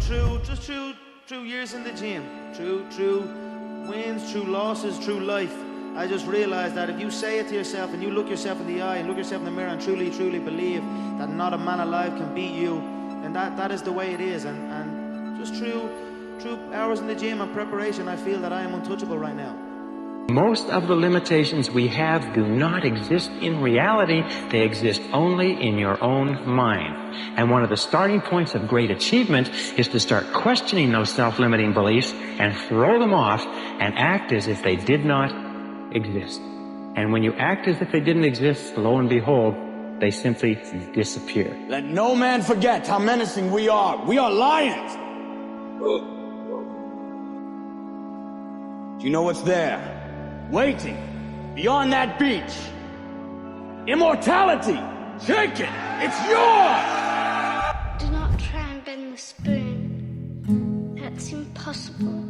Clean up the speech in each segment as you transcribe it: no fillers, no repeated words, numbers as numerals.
through years in the gym, through wins, through losses, through life, I just realized that if you say it to yourself and you look yourself in the eye and look yourself in the mirror and truly believe that not a man alive can beat you, and that is the way it is. And just through hours in the gym and preparation, I feel that I am untouchable right now. Most of the limitations we have do not exist in reality. They exist only in your own mind. And one of the starting points of great achievement is to start questioning those self-limiting beliefs and throw them off and act as if they did not exist. And when you act as if they didn't exist, lo and behold, they simply disappear. Let no man forget how menacing we are. We are lions. Do you know what's there? Waiting beyond that beach. Immortality. Take it. It's yours. Do not try and bend the spoon. That's impossible.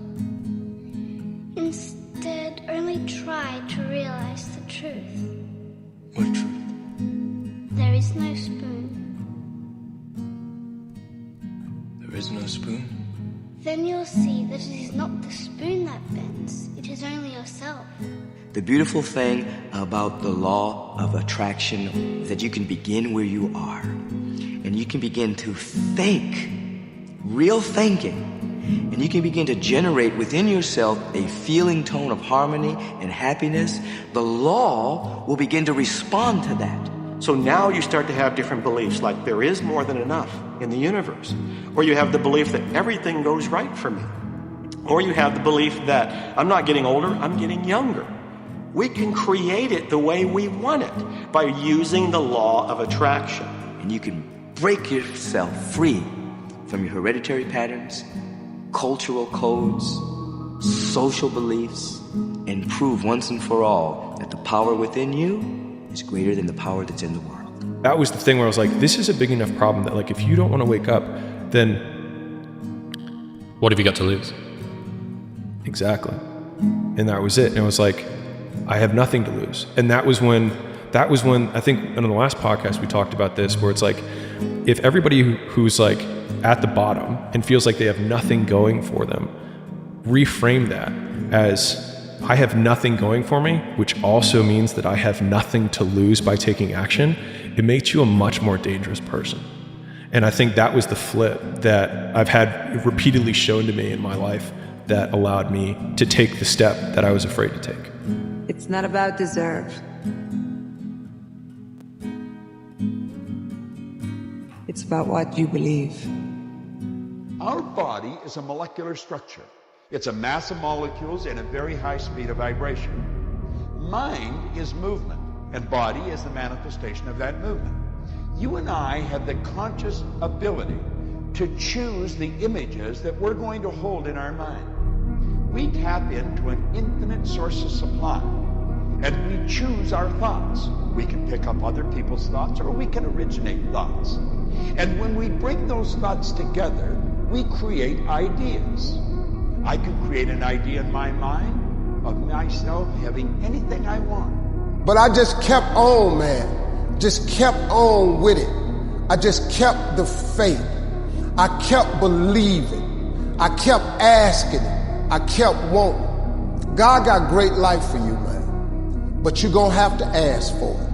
Instead, only try to realize the truth. What truth? There is no spoon. There is no spoon? Then you'll see that it is not the spoon that bends. It is only yourself. The beautiful thing about the law of attraction is that you can begin where you are. And you can begin to think, real thinking. And you can begin to generate within yourself a feeling tone of harmony and happiness. The law will begin to respond to that. So now you start to have different beliefs, like there is more than enough in the universe. Or you have the belief that everything goes right for me. Or you have the belief that I'm not getting older, I'm getting younger. We can create it the way we want it by using the law of attraction. And you can break yourself free from your hereditary patterns, cultural codes, social beliefs, and prove once and for all that the power within you is greater than the power that's in the world. That was the thing where I was like, this is a big enough problem that, like, if you don't want to wake up, then what have you got to lose? Exactly. And that was it. And it was like, I have nothing to lose. And that was when I think in the last podcast we talked about this, where it's like, if everybody who's like at the bottom and feels like they have nothing going for them, reframe that as, I have nothing going for me, which also means that I have nothing to lose by taking action, it makes you a much more dangerous person. And I think that was the flip that I've had repeatedly shown to me in my life that allowed me to take the step that I was afraid to take. It's not about deserve. It's about what you believe. Our body is a molecular structure. It's a mass of molecules in a very high speed of vibration. Mind is movement, and body is the manifestation of that movement. You and I have the conscious ability to choose the images that we're going to hold in our mind. We tap into an infinite source of supply, and we choose our thoughts. We can pick up other people's thoughts, or we can originate thoughts. And when we bring those thoughts together, we create ideas. I can create an idea in my mind of myself having anything I want. But I just kept on, man. Just kept on with it. I just kept the faith. I kept believing. I kept asking it. I kept wanting. God got great life for you, man. But you're going to have to ask for it.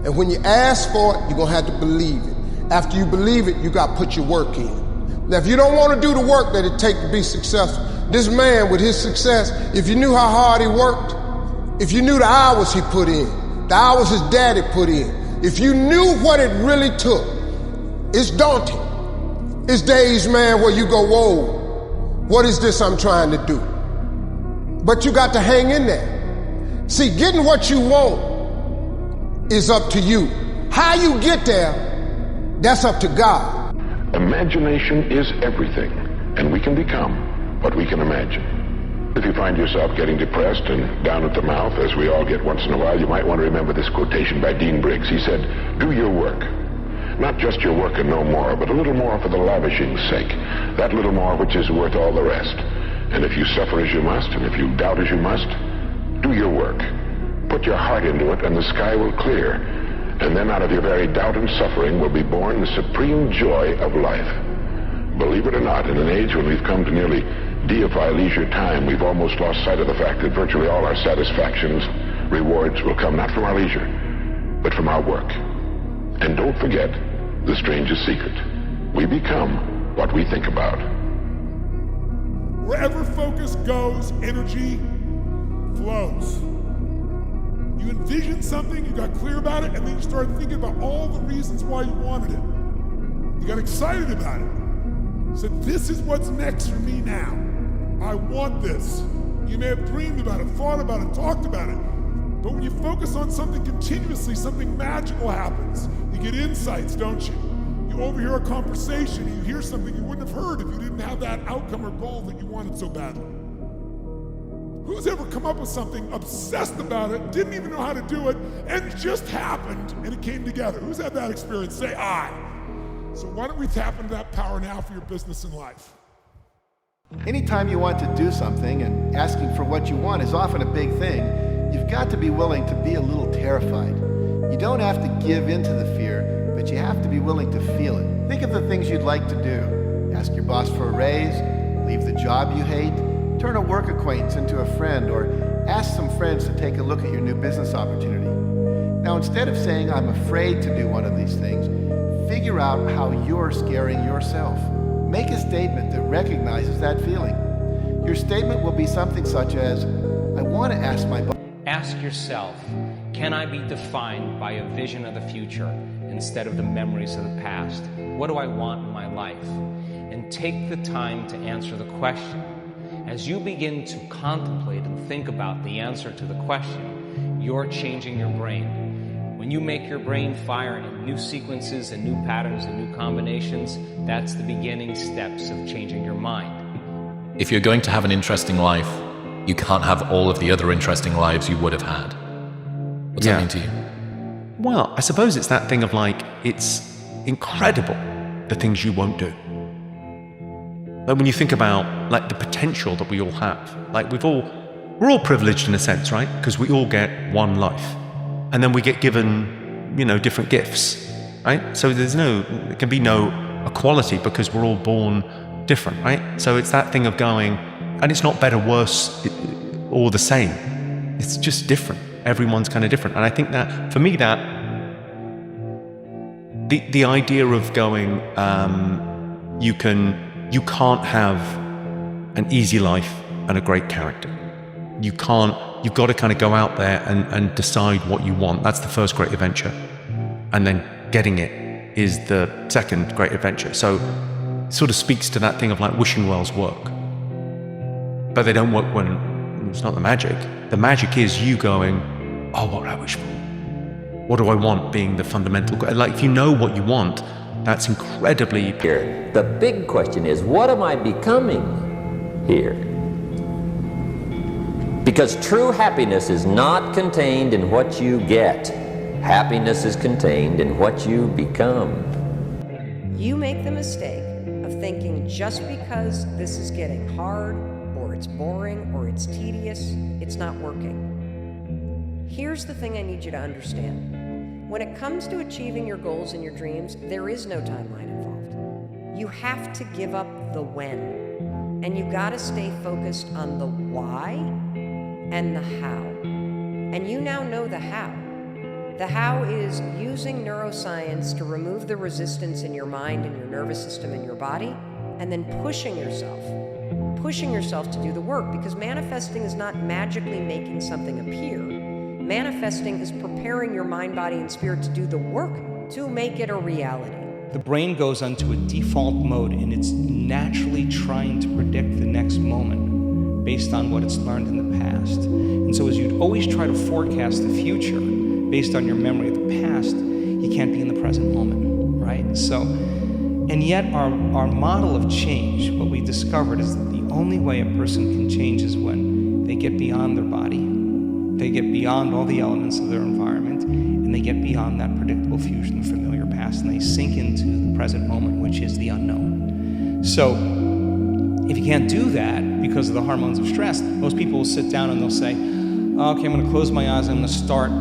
And when you ask for it, you're going to have to believe it. After you believe it, you got to put your work in. Now, if you don't want to do the work that it takes to be successful, this man with his success, if you knew how hard he worked, if you knew the hours he put in, the hours his daddy put in, if you knew what it really took, it's daunting. It's days, man, where you go, whoa, what is this I'm trying to do? But you got to hang in there. See, getting what you want is up to you. How you get there, that's up to God. Imagination is everything, and we can become what we can imagine. If you find yourself getting depressed and down at the mouth, as we all get once in a while, you might want to remember this quotation by Dean Briggs. He said, "Do your work. Not just your work and no more, but a little more for the lavishing's sake. That little more which is worth all the rest. And if you suffer as you must, and if you doubt as you must, do your work. Put your heart into it, and the sky will clear. And then out of your very doubt and suffering will be born the supreme joy of life. Believe it or not, in an age when we've come to nearly deify leisure time, we've almost lost sight of the fact that virtually all our satisfactions, rewards will come not from our leisure, but from our work. And don't forget the strangest secret. We become what we think about. Wherever focus goes, energy flows. You envisioned something, you got clear about it, and then you started thinking about all the reasons why you wanted it. You got excited about it. Said, this is what's next for me now. I want this. You may have dreamed about it, thought about it, talked about it. But when you focus on something continuously, something magical happens. You get insights, don't you? You overhear a conversation, and you hear something you wouldn't have heard if you didn't have that outcome or goal that you wanted so badly. Who's ever come up with something, obsessed about it, didn't even know how to do it, and it just happened, and it came together? Who's had that experience? Say I. So why don't we tap into that power now for your business and life? Anytime you want to do something, and asking for what you want is often a big thing, you've got to be willing to be a little terrified. You don't have to give in to the fear, but you have to be willing to feel it. Think of the things you'd like to do. Ask your boss for a raise, leave the job you hate, turn a work acquaintance into a friend, or ask some friends to take a look at your new business opportunity. Now, instead of saying, I'm afraid to do one of these things, figure out how you're scaring yourself. Make a statement that recognizes that feeling. Your statement will be something such as, I want to ask my boss. Ask yourself, can I be defined by a vision of the future instead of the memories of the past? What do I want in my life? And take the time to answer the question. As you begin to contemplate and think about the answer to the question, you're changing your brain. When you make your brain fire in new sequences and new patterns and new combinations, that's the beginning steps of changing your mind. If you're going to have an interesting life, you can't have all of the other interesting lives you would have had. What's that mean to you? Well, I suppose it's that thing of like, it's incredible the things you won't do. Like when you think about like the potential that we all have, like we're all privileged in a sense, right? Because we all get one life. And then we get given, different gifts, right? So there can be no equality because we're all born different, right? So it's that thing of going, and it's not better, worse, or the same. It's just different. Everyone's kind of different. And I think that, for me, that the idea of going, you can't have an easy life and a great character. You've got to kind of go out there and decide what you want. That's the first great adventure. And then getting it is the second great adventure. So it sort of speaks to that thing of like wishing wells work. But they don't work when it's not the magic. The magic is you going, oh, what do I wish for? What do I want being the fundamental. Like if you know what you want, that's incredibly. Here, the big question is, what am I becoming here? Because true happiness is not contained in what you get. Happiness is contained in what you become. You make the mistake of thinking just because this is getting hard, or it's boring, or it's tedious, it's not working. Here's the thing I need you to understand. When it comes to achieving your goals and your dreams, there is no timeline involved. You have to give up the when. And you gotta stay focused on the why and the how. And you now know the how. The how is using neuroscience to remove the resistance in your mind and your nervous system and your body, and then pushing yourself to do the work, because manifesting is not magically making something appear. Manifesting is preparing your mind, body, and spirit to do the work to make it a reality. The brain goes onto a default mode and it's naturally trying to predict the next moment based on what it's learned in the past. And so as you'd always try to forecast the future based on your memory of the past, you can't be in the present moment, right? So, and yet our model of change, what we discovered is that the only way a person can change is when they get beyond their body, they get beyond all the elements of their environment, and they get beyond that predictable fusion of familiar past, and they sink into the present moment, which is the unknown. So, if you can't do that because of the hormones of stress, most people will sit down and they'll say, okay, I'm going to close my eyes, I'm going to start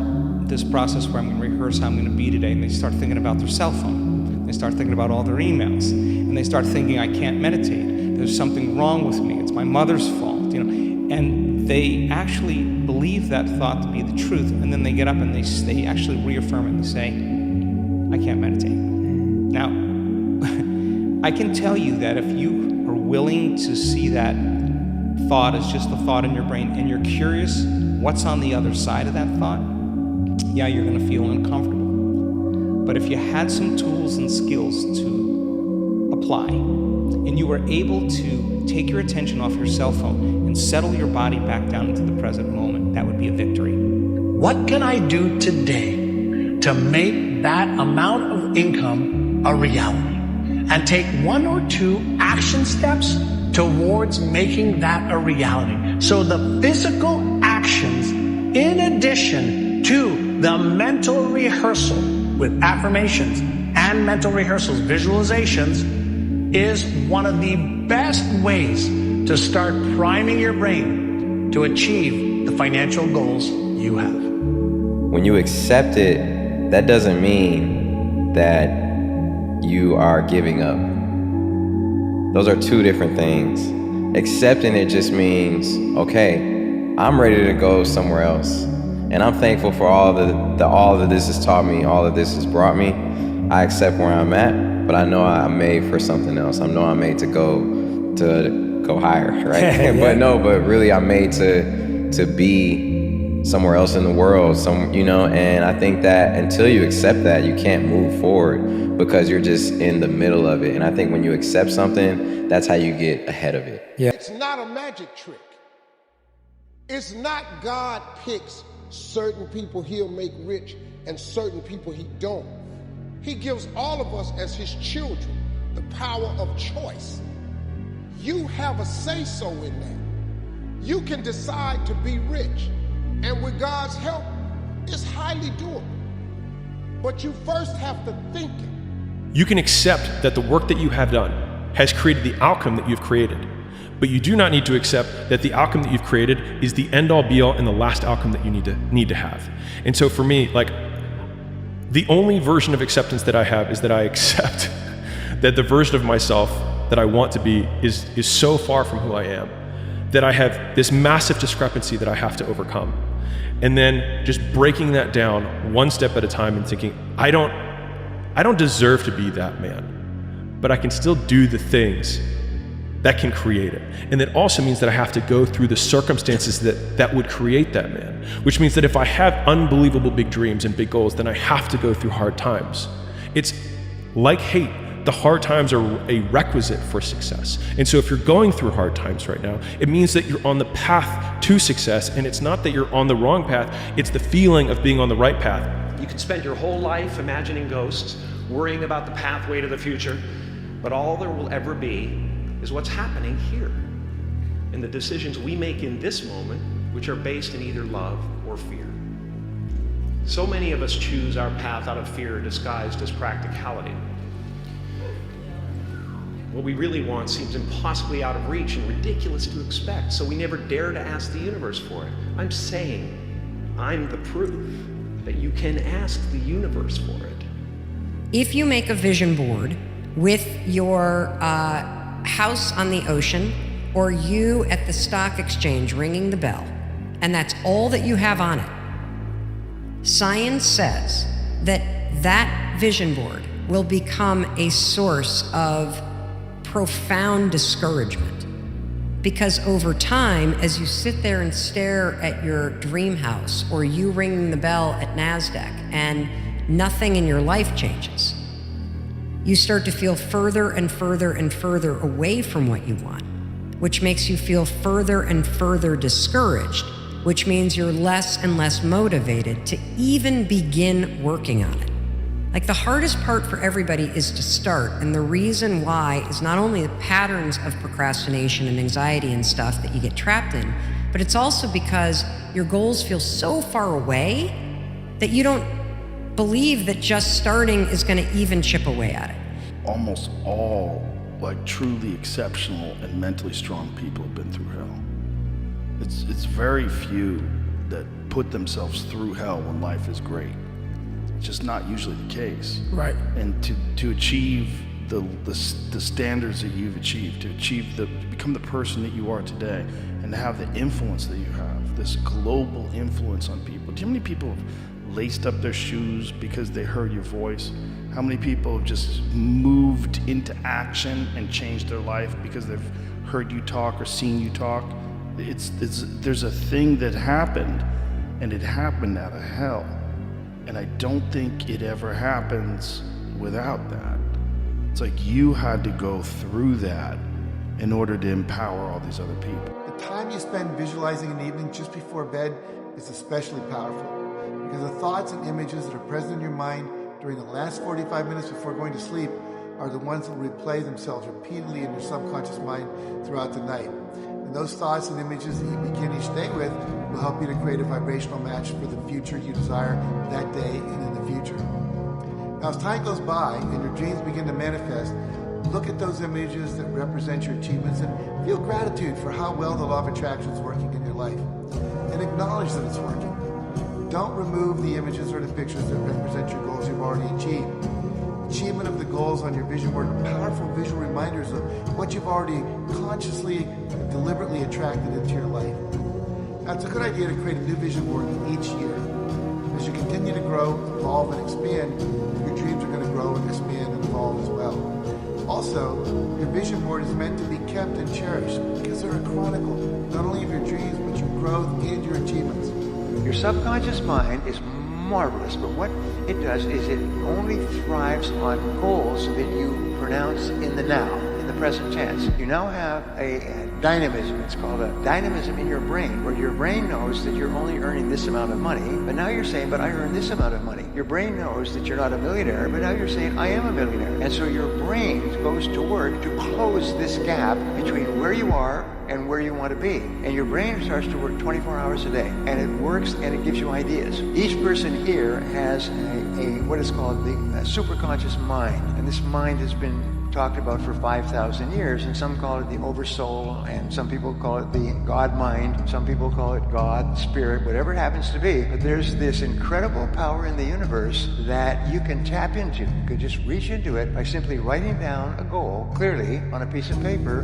this process where I'm going to rehearse how I'm going to be today, and they start thinking about their cell phone. They start thinking about all their emails, and they start thinking, I can't meditate. There's something wrong with me. It's my mother's fault, And they actually believe that thought to be the truth, and then they get up and they actually reaffirm it and say, I can't meditate. Now, I can tell you that if you are willing to see that thought as just a thought in your brain, and you're curious what's on the other side of that thought, yeah, you're going to feel uncomfortable. But if you had some tools and skills to apply, and you were able to take your attention off your cell phone and settle your body back down into the present moment, that would be a victory. What can I do today to make that amount of income a reality? And take 1 or 2 action steps towards making that a reality. So the physical actions, in addition to the mental rehearsal with affirmations and mental rehearsals, visualizations, is one of the best ways to start priming your brain to achieve the financial goals you have. When you accept it, that doesn't mean that you are giving up. Those are 2 different things. Accepting it just means, okay, I'm ready to go somewhere else. And I'm thankful for all that this has taught me, all that this has brought me. I accept where I'm at, but I know I'm made for something else. I know I'm made to go higher, right? Yeah. but really I'm made to be somewhere else in the world, and I think that until you accept that, you can't move forward because you're just in the middle of it. And I think when you accept something, that's how you get ahead of it. Yeah. It's not a magic trick. It's not God picks certain people he'll make rich and certain people he don't. He gives all of us as his children the power of choice. You have a say-so in that. You can decide to be rich, and with God's help, it's highly doable. But you first have to think it. You can accept that the work that you have done has created the outcome that you've created. But you do not need to accept that the outcome that you've created is the end-all be-all and the last outcome that you need to have. And so for me, the only version of acceptance that I have is that I accept that the version of myself that I want to be is so far from who I am, that I have this massive discrepancy that I have to overcome. And then just breaking that down one step at a time and thinking, I don't deserve to be that man, but I can still do the things that can create it. And that also means that I have to go through the circumstances that would create that man, which means that if I have unbelievable big dreams and big goals, then I have to go through hard times. It's like hate. The hard times are a requisite for success. And so if you're going through hard times right now, it means that you're on the path to success, and it's not that you're on the wrong path, it's the feeling of being on the right path. You can spend your whole life imagining ghosts, worrying about the pathway to the future, but all there will ever be is what's happening here, and the decisions we make in this moment, which are based in either love or fear. So many of us choose our path out of fear disguised as practicality. What we really want seems impossibly out of reach and ridiculous to expect, so we never dare to ask the universe for it. I'm saying I'm the proof that you can ask the universe for it. If you make a vision board with your house on the ocean, or you at the stock exchange ringing the bell, and that's all that you have on it, science says that that vision board will become a source of profound discouragement. Because over time, as you sit there and stare at your dream house, or you ringing the bell at NASDAQ, and nothing in your life changes, you start to feel further and further and further away from what you want, which makes you feel further and further discouraged, which means you're less and less motivated to even begin working on it. Like, the hardest part for everybody is to start, and the reason why is not only the patterns of procrastination and anxiety and stuff that you get trapped in, but it's also because your goals feel so far away that you don't believe that just starting is going to even chip away at it. Almost all truly exceptional and mentally strong people have been through hell. It's very few that put themselves through hell when life is great. It's just not usually the case. Right. And to achieve the standards that you've achieved, to become the person that you are today, and to have the influence that you have, this global influence on people. Do you know how many people have laced up their shoes because they heard your voice? How many people have just moved into action and changed their life because they've heard you talk or seen you talk? There's a thing that happened, and it happened out of hell. And I don't think it ever happens without that. It's like you had to go through that in order to empower all these other people. The time you spend visualizing in the evening just before bed is especially powerful, because the thoughts and images that are present in your mind during the last 45 minutes before going to sleep are the ones that replay themselves repeatedly in your subconscious mind throughout the night. And those thoughts and images that you begin each day with will help you to create a vibrational match for the future you desire that day and in the future. Now, as time goes by and your dreams begin to manifest, look at those images that represent your achievements and feel gratitude for how well the law of attraction is working in your life. And acknowledge that it's working. Don't remove the images or the pictures that represent your goals you've already achieved. Achievement of the goals on your vision board are powerful visual reminders of what you've already consciously and deliberately attracted into your life. Now, it's a good idea to create a new vision board each year. As you continue to grow, evolve, and expand, your dreams are going to grow and expand and evolve as well. Also, your vision board is meant to be kept and cherished because they're a chronicle not only of your dreams, but your growth and your achievements. Your subconscious mind is marvelous, but what it does is it only thrives on goals that you pronounce in the now, in the present tense. You now have a dynamism. It's called a dynamism in your brain, where your brain knows that you're only earning this amount of money, but now you're saying, but I earn this amount of money. Your brain knows that you're not a millionaire, but now you're saying, I am a millionaire. And so your brain goes to work to close this gap between where you are and where you want to be. And your brain starts to work 24 hours a day. And it works and it gives you ideas. Each person here has what is called the superconscious mind. And this mind has been talked about for 5,000 years, and some call it the oversoul, and some people call it the God mind, some people call it God, spirit, whatever it happens to be. But there's this incredible power in the universe that you can tap into. You could just reach into it by simply writing down a goal clearly on a piece of paper,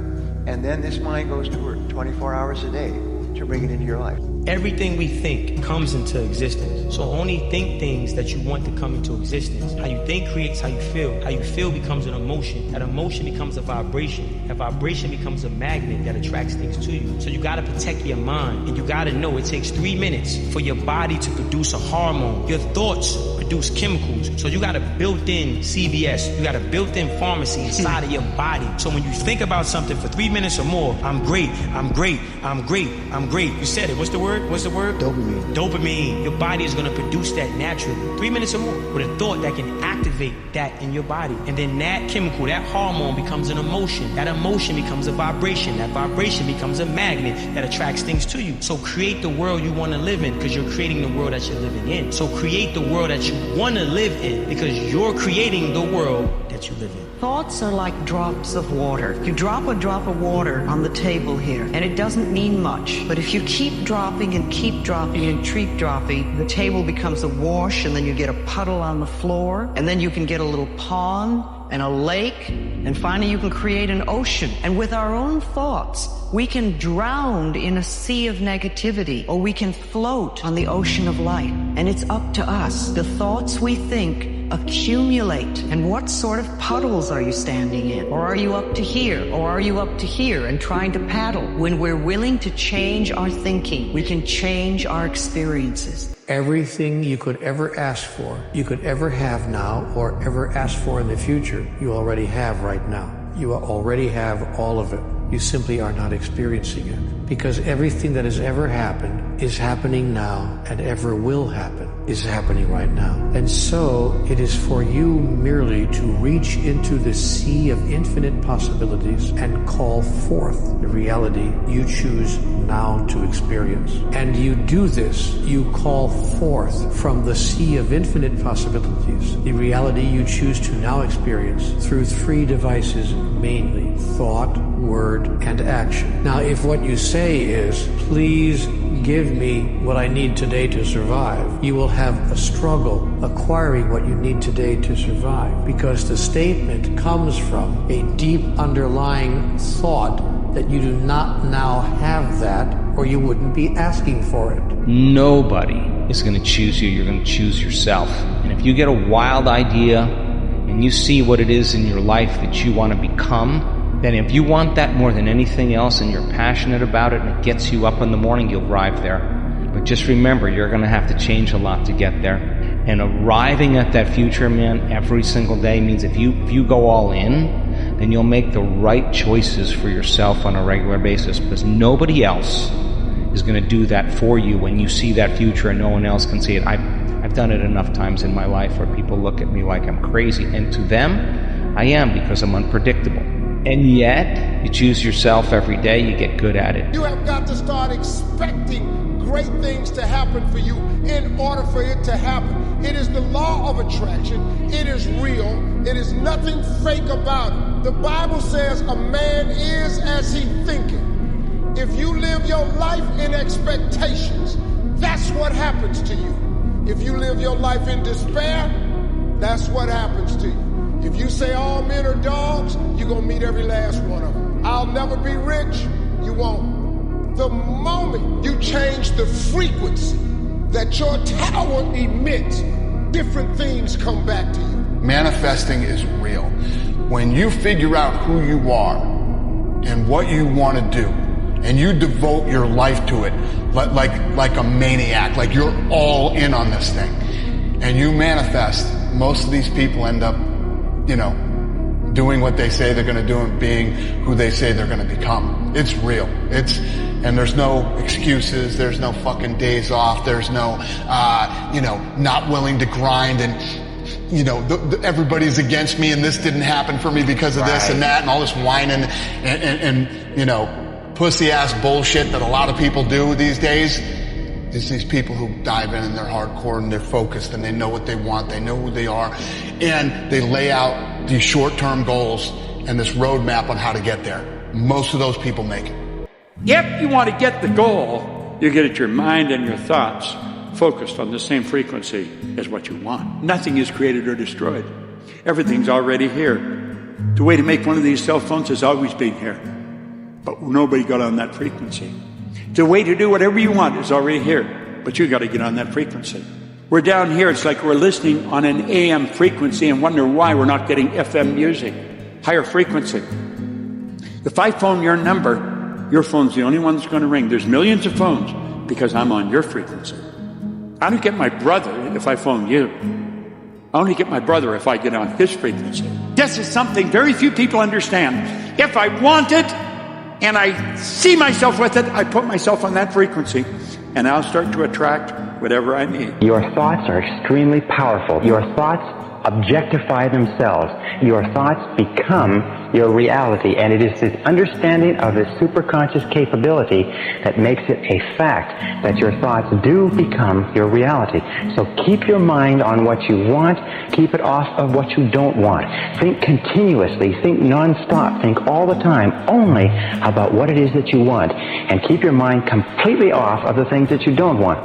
and then this mind goes to work 24 hours a day to bring it into your life. Everything we think comes into existence. So only think things that you want to come into existence. How you think creates how you feel. How you feel becomes an emotion. That emotion becomes a vibration. That vibration becomes a magnet that attracts things to you. So you gotta protect your mind. And you gotta know it takes 3 minutes for your body to produce a hormone. Your thoughts produce chemicals. So you got a built-in CVS. You got a built-in pharmacy inside of your body. So when you think about something for 3 minutes or more, I'm great, I'm great, I'm great, I'm great. You said it. What's the word? What's the word? Dopamine. Dopamine. Your body is going to produce that naturally. 3 minutes or more with a thought that can activate that in your body. And then that chemical, that hormone becomes an emotion. That emotion becomes a vibration. That vibration becomes a magnet that attracts things to you. So create the world you want to live in, because you're creating the world that you're living in. So create the world that you want to live in, because you're creating the world that you live in. Thoughts are like drops of water. You drop a drop of water on the table here, and it doesn't mean much. But if you keep dropping and keep dropping and keep dropping, the table becomes a wash, and then you get a puddle on the floor, and then you can get a little pond and a lake, and finally you can create an ocean. And with our own thoughts, we can drown in a sea of negativity, or we can float on the ocean of light. And it's up to us. The thoughts we think accumulate. And what sort of puddles are you standing in? Or are you up to here? Or are you up to here and trying to paddle? When we're willing to change our thinking, we can change our experiences. Everything you could ever ask for, you could ever have now, or ever ask for in the future, you already have right now. You already have all of it. You simply are not experiencing it. Because everything that has ever happened is happening now, and ever will happen is happening right now. And so it is for you merely to reach into the sea of infinite possibilities and call forth the reality you choose now to experience. And you do this, you call forth from the sea of infinite possibilities the reality you choose to now experience through 3 devices mainly thought, word, and action. Now, if what you say is, please give me what I need today to survive, you will have a struggle acquiring what you need today to survive, because the statement comes from a deep underlying thought that you do not now have that, or you wouldn't be asking for it. Nobody is going to choose you. You're going to choose yourself. And if you get a wild idea and you see what it is in your life that you want to become, then if you want that more than anything else and you're passionate about it and it gets you up in the morning, you'll arrive there. But just remember, you're going to have to change a lot to get there. And arriving at that future, man, every single day means if you go all in, then you'll make the right choices for yourself on a regular basis, because nobody else is going to do that for you when you see that future and no one else can see it. I've done it enough times in my life where people look at me like I'm crazy, and to them, I am, because I'm unpredictable. And yet, you choose yourself every day, you get good at it. You have got to start expecting great things to happen for you in order for it to happen. It is the law of attraction. It is real. It is nothing fake about it. The Bible says a man is as he thinketh. If you live your life in expectations, that's what happens to you. If you live your life in despair, that's what happens to you. If you say all men are dogs, you're going to meet every last one of them. I'll never be rich, you won't. The moment you change the frequency that your tower emits, different things come back to you. Manifesting is real. When you figure out who you are and what you want to do, and you devote your life to it like a maniac, like you're all in on this thing, and you manifest, most of these people end up, doing what they say they're going to do and being who they say they're going to become. It's real. And there's no excuses. There's no fucking days off. There's no, not willing to grind and, everybody's against me and this didn't happen for me because of this and that and all this whining and pussy ass bullshit that a lot of people do these days. There's these people who dive in and they're hardcore and they're focused and they know what they want, they know who they are, and they lay out these short-term goals and this roadmap on how to get there. Most of those people make it. If you want to get the goal, you get your mind and your thoughts focused on the same frequency as what you want. Nothing is created or destroyed. Everything's already here. The way to make one of these cell phones has always been here, but nobody got on that frequency. The way to do whatever you want is already here, but you got to get on that frequency. We're down here, it's like we're listening on an AM frequency and wonder why we're not getting FM music, higher frequency. If I phone your number, your phone's the only one that's going to ring. There's millions of phones because I'm on your frequency. I don't get my brother if I phone you. I only get my brother if I get on his frequency. This is something very few people understand. If I want it and I see myself with it, I put myself on that frequency and I'll start to attract whatever I need. Your thoughts are extremely powerful. Your thoughts objectify themselves. Your thoughts become your reality, and it is this understanding of this superconscious capability that makes it a fact that your thoughts do become your reality. So keep your mind on what you want, keep it off of what you don't want. Think continuously, think non-stop, think all the time only about what it is that you want, and keep your mind completely off of the things that you don't want.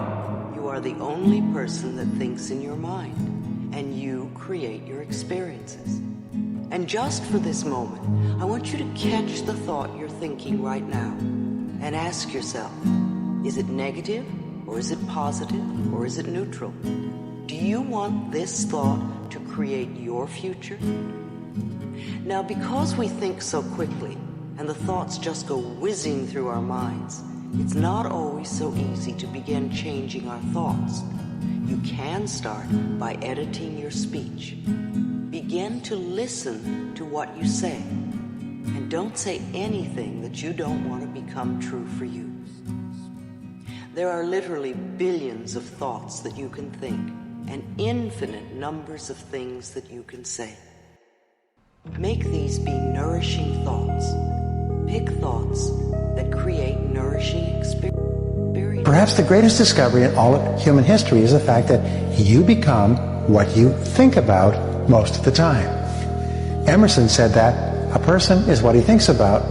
You are the only person that thinks in your mind, and you create your experiences. And just for this moment, I want you to catch the thought you're thinking right now and ask yourself, is it negative, or is it positive, or is it neutral? Do you want this thought to create your future? Now, because we think so quickly and the thoughts just go whizzing through our minds, it's not always so easy to begin changing our thoughts. You can start by editing your speech. Begin to listen to what you say, and don't say anything that you don't want to become true for you. There are literally billions of thoughts that you can think, and infinite numbers of things that you can say. Make these be nourishing thoughts. Pick thoughts that create nourishing experiences. Perhaps the greatest discovery in all of human history is the fact that you become what you think about most of the time. Emerson said that A person is what he thinks about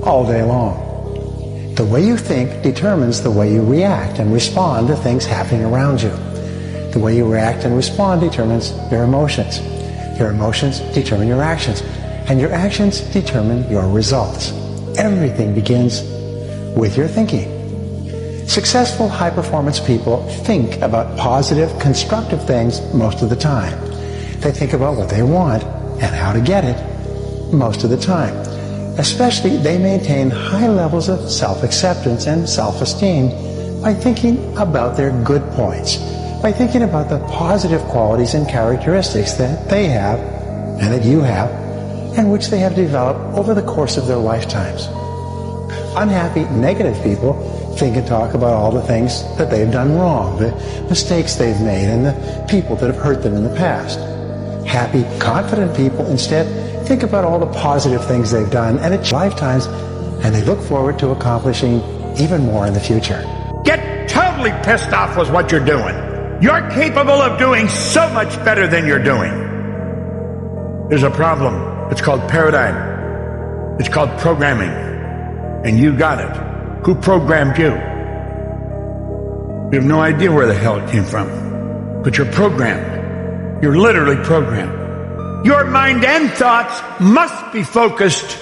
all day long. The way you think determines the way you react and respond to things happening around you. The way you react and respond determines your emotions. Your emotions determine your actions, and your actions determine your results. Everything begins with your thinking. Successful high-performance people think about positive, constructive things most of the time. They think about what they want and how to get it most of the time. Especially, they maintain high levels of self-acceptance and self-esteem by thinking about their good points, by thinking about the positive qualities and characteristics that they have and that you have, and which they have developed over the course of their lifetimes. Unhappy, negative people think and talk about all the things that they've done wrong, the mistakes they've made, and the people that have hurt them in the past. Happy, confident people instead think about all the positive things they've done and its lifetimes, and they look forward to accomplishing even more in the future. Get totally pissed off with what you're doing. You're capable of doing so much better than you're doing. There's a problem. It's called paradigm. It's called programming. And you got it. Who programmed you? You have no idea where the hell it came from. But you're programmed. You're literally programmed. Your mind and thoughts must be focused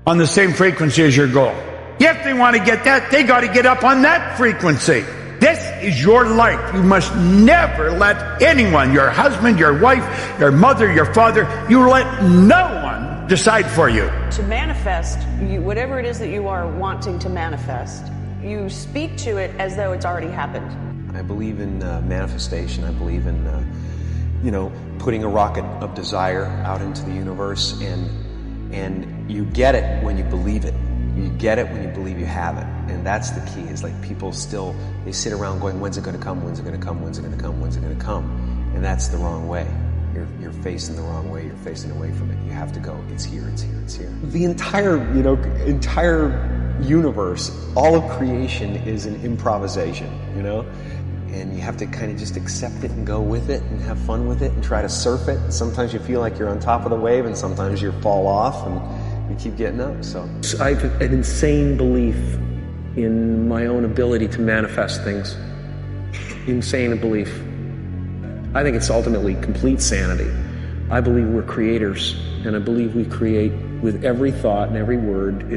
on the same frequency as your goal. If they want to get that, they got to get up on that frequency. This is your life. You must never let anyone, your husband, your wife, your mother, your father, you let no one decide for you. To manifest, whatever it is that you are wanting to manifest, you speak to it as though it's already happened. I believe in manifestation. I believe in, putting a rocket of desire out into the universe, and you get it when you believe it. You get it when you believe you have it. And that's the key, is like people still, they sit around going, when's it going to come, when's it going to come, when's it going to come, when's it going to come? And that's the wrong way. You're facing the wrong way, you're facing away from it. You have to go, it's here, it's here, it's here. The entire universe, all of creation is an improvisation, And you have to kind of just accept it and go with it and have fun with it and try to surf it. Sometimes you feel like you're on top of the wave, and sometimes you fall off and you keep getting up. So I have an insane belief in my own ability to manifest things. Insane belief. I think it's ultimately complete sanity. I believe we're creators, and I believe we create with every thought and every word.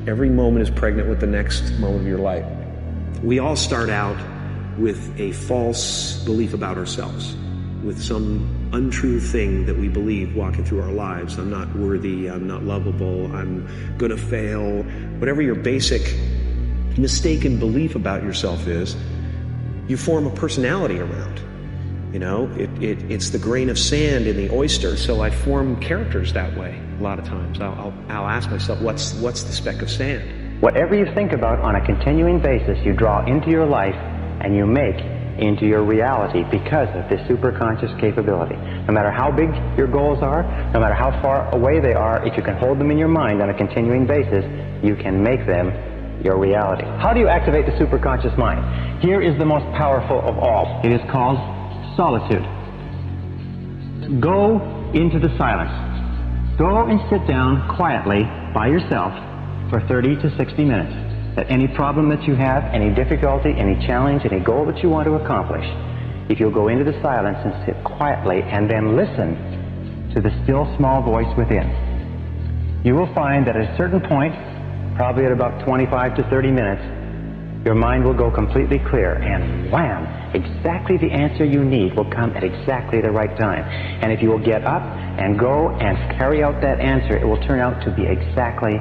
Every moment is pregnant with the next moment of your life. We all start out with a false belief about ourselves, with some untrue thing that we believe walking through our lives. I'm not worthy, I'm not lovable, I'm gonna fail. Whatever your basic mistaken belief about yourself is, you form a personality around. It's the grain of sand in the oyster, so I form characters that way a lot of times. I'll ask myself, what's the speck of sand? Whatever you think about on a continuing basis, you draw into your life and you make into your reality because of this superconscious capability. No matter how big your goals are, no matter how far away they are, if you can hold them in your mind on a continuing basis, you can make them your reality. How do you activate the superconscious mind? Here is the most powerful of all. It is called solitude. Go into the silence. Go and sit down quietly by yourself for 30 to 60 minutes. That any problem that you have, any difficulty, any challenge, any goal that you want to accomplish, if you'll go into the silence and sit quietly and then listen to the still small voice within, you will find that at a certain point, probably at about 25 to 30 minutes, your mind will go completely clear, and wham, exactly the answer you need will come at exactly the right time. And if you will get up and go and carry out that answer, it will turn out to be exactly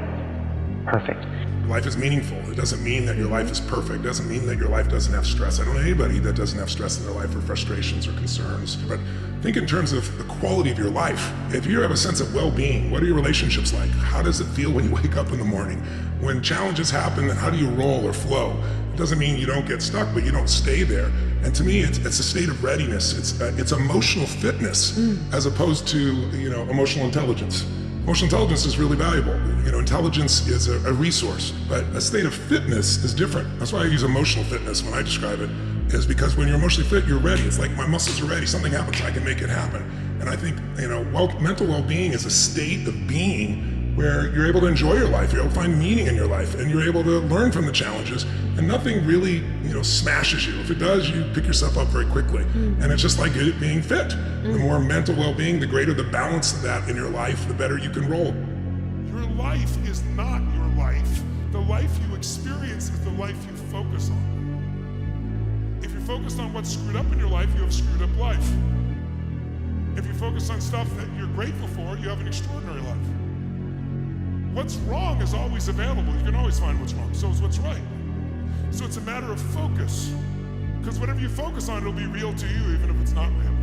perfect. Life is meaningful. It doesn't mean that your life is perfect. It doesn't mean that your life doesn't have stress. I don't know anybody that doesn't have stress in their life or frustrations or concerns. But think in terms of the quality of your life. If you have a sense of well-being, what are your relationships like? How does it feel when you wake up in the morning? When challenges happen, how do you roll or flow? It doesn't mean you don't get stuck, but you don't stay there. And to me, it's a state of readiness. It's emotional fitness as opposed to emotional intelligence. Emotional intelligence is really valuable. Intelligence is a resource, but a state of fitness is different. That's why I use emotional fitness when I describe it, is because when you're emotionally fit, you're ready. It's like my muscles are ready. Something happens, I can make it happen. And I think, mental well-being is a state of being where you're able to enjoy your life, you're able to find meaning in your life, and you're able to learn from the challenges, and nothing really, smashes you. If it does, you pick yourself up very quickly. And it's just like being fit. The more mental well-being, the greater the balance of that in your life, the better you can roll. Your life is not your life. The life you experience is the life you focus on. If you're focused on what's screwed up in your life, you have screwed up life. If you focus on stuff that you're grateful for, you have an extraordinary life. What's wrong is always available. You can always find what's wrong. So is what's right. So it's a matter of focus. Because whatever you focus on, it'll be real to you, even if it's not real.